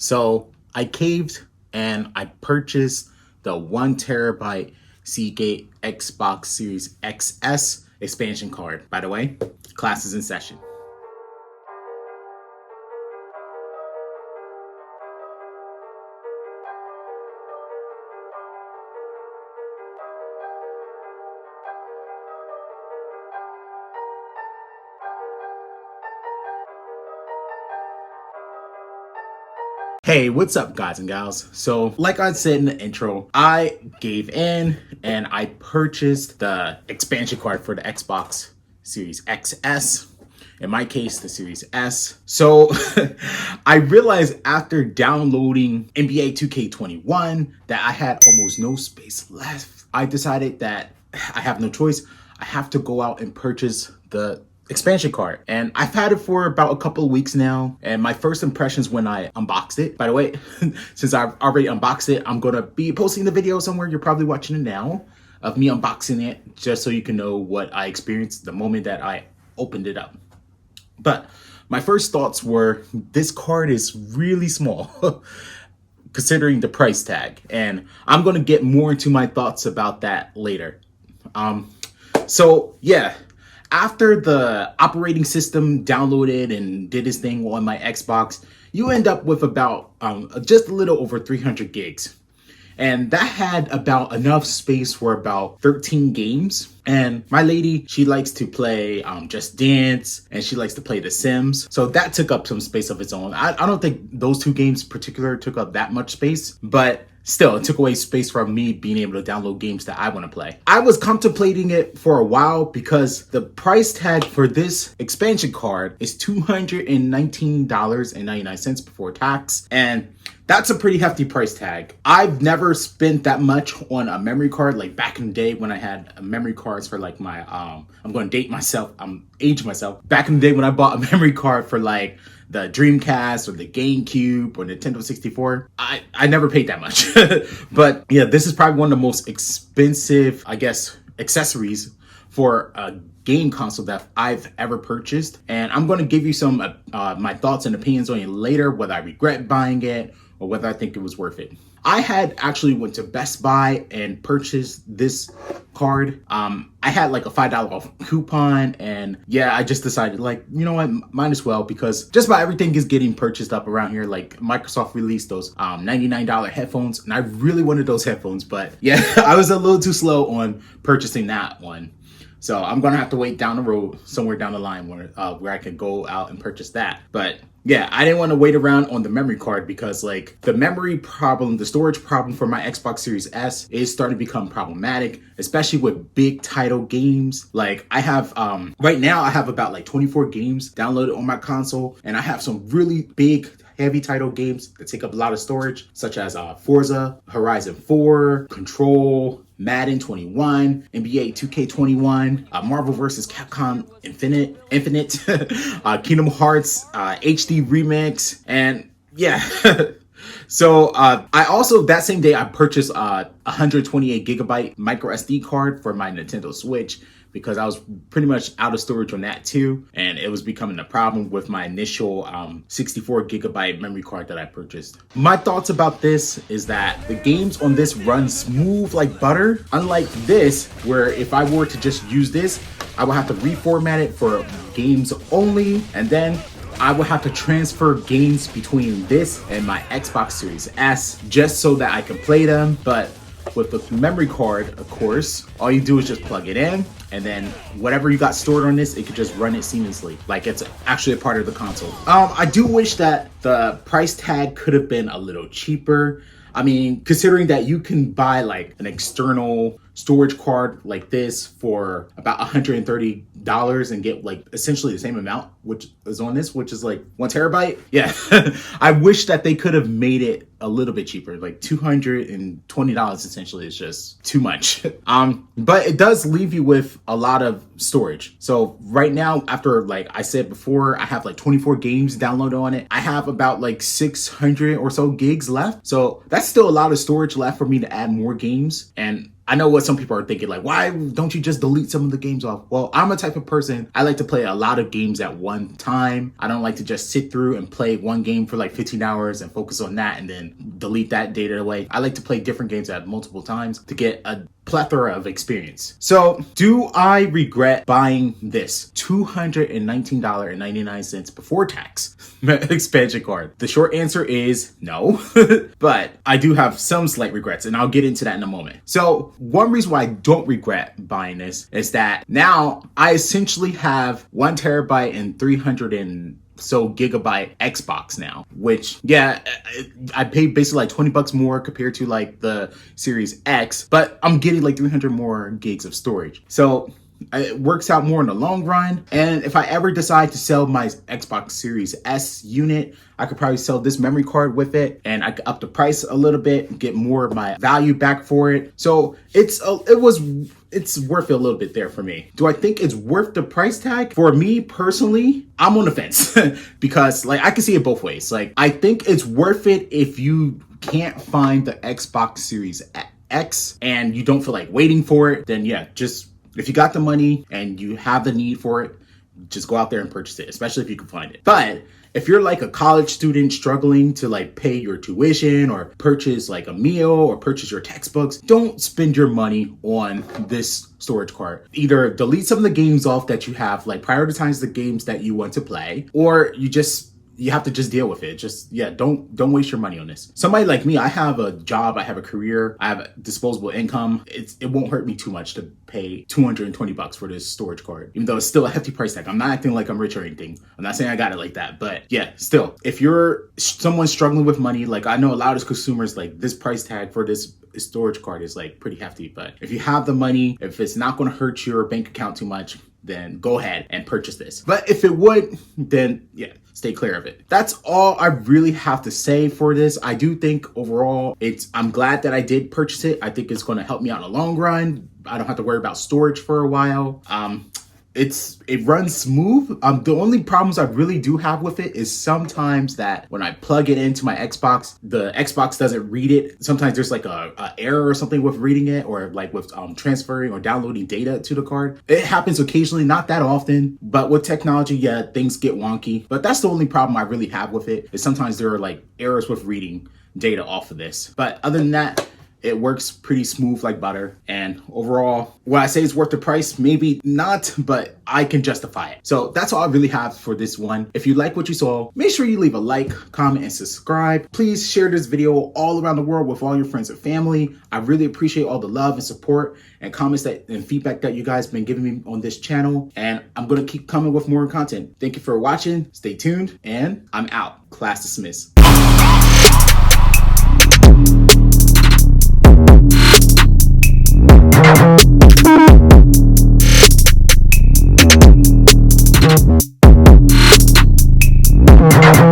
So I caved and I purchased the 1 terabyte Seagate Xbox Series XS expansion card. By the way, class is in session. Hey, what's up, guys and gals? So, like I said in the intro, I gave in and I purchased the expansion card for the Xbox Series XS. In my case, the Series S. So, I realized after downloading NBA 2K21 that I had almost no space left. I decided that I have no choice. I have to go out and purchase the expansion card, and I've had it for about a couple of weeks now, and my first impressions when I unboxed it, by the way, since I've already unboxed it, I'm gonna be posting the video somewhere. You're probably watching it now of me unboxing it, just so you can know what I experienced the moment that I opened it up. But my first thoughts were, this card is really small considering the price tag, and I'm gonna get more into my thoughts about that later. So yeah, after the operating system downloaded and did its thing on my Xbox, you end up with about just a little over 300 gigs. And that had about enough space for about 13 games. And my lady, she likes to play Just Dance, and she likes to play The Sims. So that took up some space of its own. I don't think those two games in particular took up that much space, but still, it took away space from me being able to download games that I want to play. I was contemplating it for a while because the price tag for this expansion card is $219.99 before tax. And that's a pretty hefty price tag. I've never spent that much on a memory card, like back in the day when I had memory cards for like my, I'm going to date myself, age myself. Back in the day when I bought a memory card for like the Dreamcast or the GameCube or Nintendo 64, I never paid that much. But yeah, this is probably one of the most expensive, I guess, accessories for a game console that I've ever purchased. And I'm going to give you some my thoughts and opinions on it later, whether I regret buying it or whether I think it was worth it. I had actually went to Best Buy and purchased this card. I had like a $5 off coupon, and yeah, I just decided, like, you know what, might as well, because just about everything is getting purchased up around here. Like, Microsoft released those $99 headphones, and I really wanted those headphones, but yeah, I was a little too slow on purchasing that one. So I'm gonna have to wait down the road, somewhere down the line, where I can go out and purchase that. But yeah, I didn't want to wait around on the memory card because, like, the memory problem, the storage problem for my Xbox Series S is starting to become problematic, especially with big title games. Like, I have right now I have about like 24 games downloaded on my console, and I have some really big heavy title games that take up a lot of storage, such as Forza Horizon 4, Control, Madden 21, NBA 2K21, Marvel vs. Capcom Infinite, Kingdom Hearts HD Remix, and yeah. So I also, that same day, I purchased a 128 gigabyte micro SD card for my Nintendo Switch, because I was pretty much out of storage on that too, and it was becoming a problem with my initial 64 gigabyte memory card that I purchased. My thoughts about this is that the games on this run smooth like butter, unlike this, where if I were to just use this, I would have to reformat it for games only, and then I would have to transfer games between this and my Xbox Series S just so that I can play them. But with the memory card, of course, all you do is just plug it in, and then whatever you got stored on this, it could just run it seamlessly, like it's actually a part of the console. I do wish that the price tag could have been a little cheaper. I mean, considering that you can buy like an external storage card like this for about $130 and get like essentially the same amount which is on this, which is like 1 terabyte. Yeah. I wish that they could have made it a little bit cheaper. Like $220 essentially is just too much. But it does leave you with a lot of storage. So right now, after, like I said before, I have like 24 games downloaded on it. I have about like 600 or so gigs left. So that's still a lot of storage left for me to add more games. And I know what some people are thinking, like, why don't you just delete some of the games off? Well, I'm a type of person, I like to play a lot of games at one time. I don't like to just sit through and play one game for like 15 hours and focus on that and then delete that data away. I like to play different games at multiple times to get a plethora of experience. So do I regret buying this $219.99 before tax expansion card? The short answer is no, but I do have some slight regrets, and I'll get into that in a moment. So one reason why I don't regret buying this is that now I essentially have 1 terabyte and 300 and so gigabyte Xbox now, which, yeah, I paid basically like $20 more compared to like the Series X, but I'm getting like 300 more gigs of storage. So it works out more in the long run. And if I ever decide to sell my Xbox Series S unit, I could probably sell this memory card with it, and I could up the price a little bit, get more of my value back for it. So it's worth it a little bit there for me. Do I think it's worth the price tag? For me personally, I'm on the fence because like I can see it both ways. Like I think it's worth it if you can't find the Xbox Series X and you don't feel like waiting for it, then yeah, just if you got the money and you have the need for it, just go out there and purchase it, especially if you can find it. But if you're like a college student struggling to like pay your tuition or purchase like a meal or purchase your textbooks, don't spend your money on this storage card. Either delete some of the games off that you have, like prioritize the games that you want to play, or you have to just deal with it. Just, yeah, don't waste your money on this. Somebody like me, I have a job, I have a career, I have disposable income. It won't hurt me too much to pay $220 for this storage card, even though it's still a hefty price tag. I'm not acting like I'm rich or anything. I'm not saying I got it like that, but yeah, still, if you're someone struggling with money, like I know a lot of consumers, like this price tag for this storage card is like pretty hefty, but if you have the money, if it's not going to hurt your bank account too much, then go ahead and purchase this. But if it would, then yeah, stay clear of it. That's all I really have to say for this. I do think overall, I'm glad that I did purchase it. I think it's going to help me out in the long run. I don't have to worry about storage for a while. It runs smooth. The only problems I really do have with it is sometimes that when I plug it into my Xbox, the Xbox doesn't read it. Sometimes there's like a error or something with reading it, or like with transferring or downloading data to the card. It happens occasionally, not that often, but with technology, yeah, things get wonky. But that's the only problem I really have with it, is sometimes there are like errors with reading data off of this. But other than that, it works pretty smooth like butter. And overall, would I say it's worth the price? Maybe not, but I can justify it. So that's all I really have for this one. If you like what you saw, make sure you leave a like, comment, and subscribe. Please share this video all around the world with all your friends and family. I really appreciate all the love and support and comments and feedback that you guys been giving me on this channel. And I'm going to keep coming with more content. Thank you for watching. Stay tuned, and I'm out. Class dismissed. Thank you.